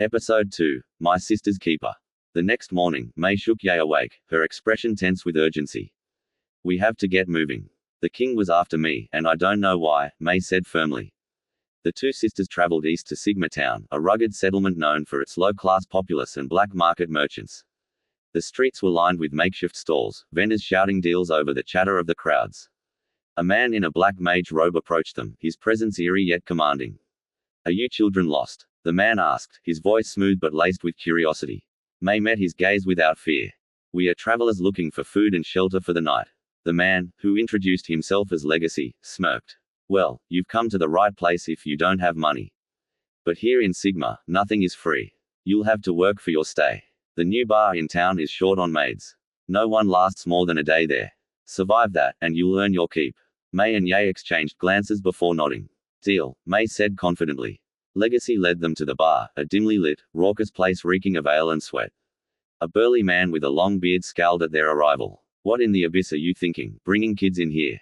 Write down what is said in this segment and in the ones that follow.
Episode 2. My Sister's Keeper. The next morning, Mae shook Yae awake, her expression tense with urgency. We have to get moving. The king was after me, and I don't know why, Mae said firmly. The two sisters traveled east to Sigma Town, a rugged settlement known for its low-class populace and black market merchants. The streets were lined with makeshift stalls, vendors shouting deals over the chatter of the crowds. A man in a black mage robe approached them, his presence eerie yet commanding. Are you children lost? The man asked, his voice smooth but laced with curiosity. Mae met his gaze without fear. We are travelers looking for food and shelter for the night. The man, who introduced himself as Legacy, smirked. Well, you've come to the right place if you don't have money. But here in Sigma, nothing is free. You'll have to work for your stay. The new bar in town is short on maids. No one lasts more than a day there. Survive that, and you'll earn your keep. Mae and Yae exchanged glances before nodding. Deal, Mae said confidently. Legacy led them to the bar, a dimly lit, raucous place reeking of ale and sweat. A burly man with a long beard scowled at their arrival. What in the abyss are you thinking, bringing kids in here?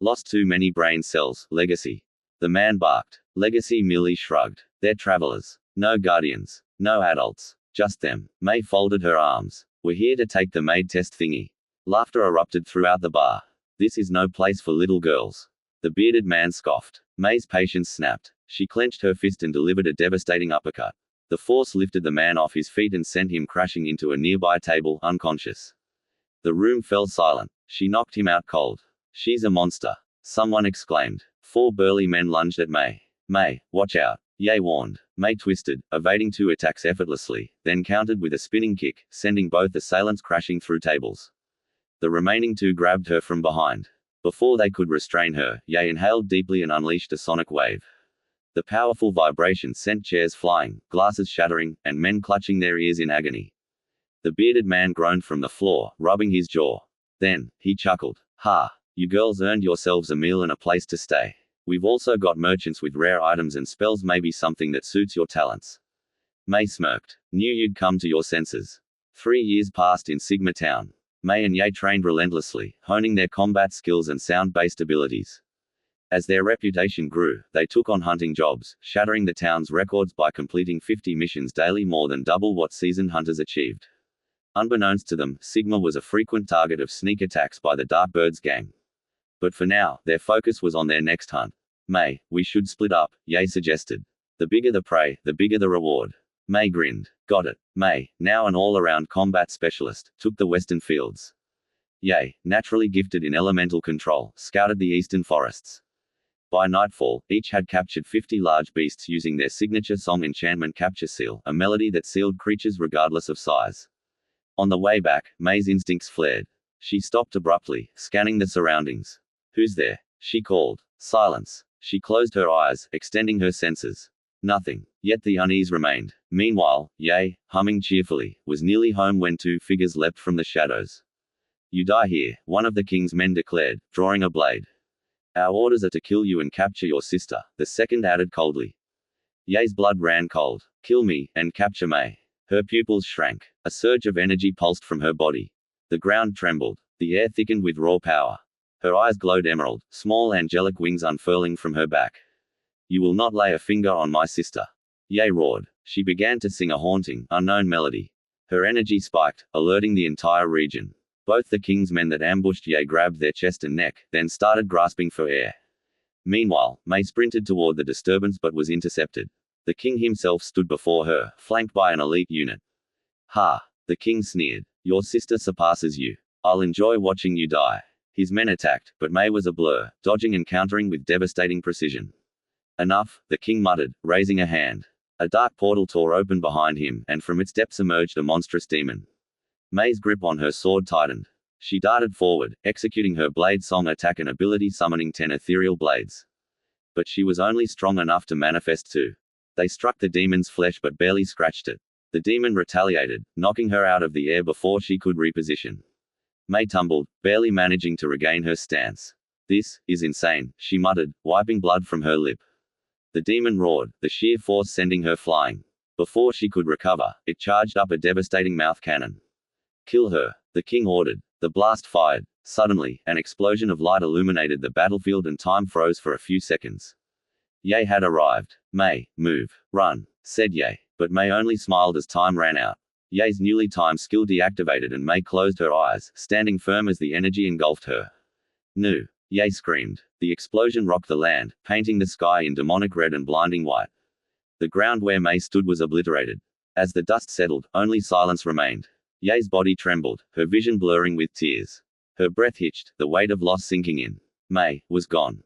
Lost too many brain cells, Legacy. The man barked. Legacy merely shrugged. They're travelers. No guardians. No adults. Just them. Mae folded her arms. We're here to take the maid test thingy. Laughter erupted throughout the bar. This is no place for little girls. The bearded man scoffed. Mae's patience snapped. She clenched her fist and delivered a devastating uppercut. The force lifted the man off his feet and sent him crashing into a nearby table, unconscious. The room fell silent. She knocked him out cold. She's a monster. Someone exclaimed. 4 burly men lunged at Mae. Mae, watch out. Yae warned. Mae twisted, evading 2 attacks effortlessly, then countered with a spinning kick, sending both assailants crashing through tables. The remaining 2 grabbed her from behind. Before they could restrain her, Yae inhaled deeply and unleashed a sonic wave. The powerful vibration sent chairs flying, glasses shattering, and men clutching their ears in agony. The bearded man groaned from the floor, rubbing his jaw. Then, he chuckled. Ha! You girls earned yourselves a meal and a place to stay. We've also got merchants with rare items and spells, maybe something that suits your talents. Mae smirked. Knew you'd come to your senses. 3 years passed in Sigma Town. Mae and Yae trained relentlessly, honing their combat skills and sound-based abilities. As their reputation grew, they took on hunting jobs, shattering the town's records by completing 50 missions daily, more than double what seasoned hunters achieved. Unbeknownst to them, Sigma was a frequent target of sneak attacks by the Darkbirds gang. But for now, their focus was on their next hunt. Mae, we should split up, Yae suggested. The bigger the prey, the bigger the reward. Mae grinned. Got it. Mae, now an all-around combat specialist, took the western fields. Yae, naturally gifted in elemental control, scouted the eastern forests. By nightfall, each had captured 50 large beasts using their signature song enchantment capture seal, a melody that sealed creatures regardless of size. On the way back, Mae's instincts flared. She stopped abruptly, scanning the surroundings. Who's there? She called. Silence. She closed her eyes, extending her senses. Nothing. Yet the unease remained. Meanwhile, Yae, humming cheerfully, was nearly home when 2 figures leapt from the shadows. You die here, one of the king's men declared, drawing a blade. Our orders are to kill you and capture your sister, the second added coldly. Yae's blood ran cold. Kill me, and capture Mae. Her pupils shrank. A surge of energy pulsed from her body. The ground trembled. The air thickened with raw power. Her eyes glowed emerald, small angelic wings unfurling from her back. You will not lay a finger on my sister. Yae roared. She began to sing a haunting, unknown melody. Her energy spiked, alerting the entire region. Both the king's men that ambushed Yae grabbed their chest and neck, then started grasping for air. Meanwhile, Mae sprinted toward the disturbance but was intercepted. The king himself stood before her, flanked by an elite unit. Ha! The king sneered. Your sister surpasses you. I'll enjoy watching you die. His men attacked, but Mae was a blur, dodging and countering with devastating precision. Enough, the king muttered, raising a hand. A dark portal tore open behind him, and from its depths emerged a monstrous demon. Mae's grip on her sword tightened. She darted forward, executing her blade song attack and ability, summoning 10 ethereal blades. But she was only strong enough to manifest 2. They struck the demon's flesh but barely scratched it. The demon retaliated, knocking her out of the air before she could reposition. Mae tumbled, barely managing to regain her stance. This is insane, she muttered, wiping blood from her lip. The demon roared, the sheer force sending her flying. Before she could recover, it charged up a devastating mouth cannon. Kill her, the king ordered. The blast fired. Suddenly, an explosion of light illuminated the battlefield and time froze for a few seconds. Yae had arrived. Mae, move, run, said Yae. But Mae only smiled as time ran out. Yae's newly timed skill deactivated and Mae closed her eyes, standing firm as the energy engulfed her. "No!" Yae screamed. The explosion rocked the land, painting the sky in demonic red and blinding white. The ground where Mae stood was obliterated. As the dust settled, only silence remained. Yae's body trembled, her vision blurring with tears. Her breath hitched, the weight of loss sinking in. Mae was gone.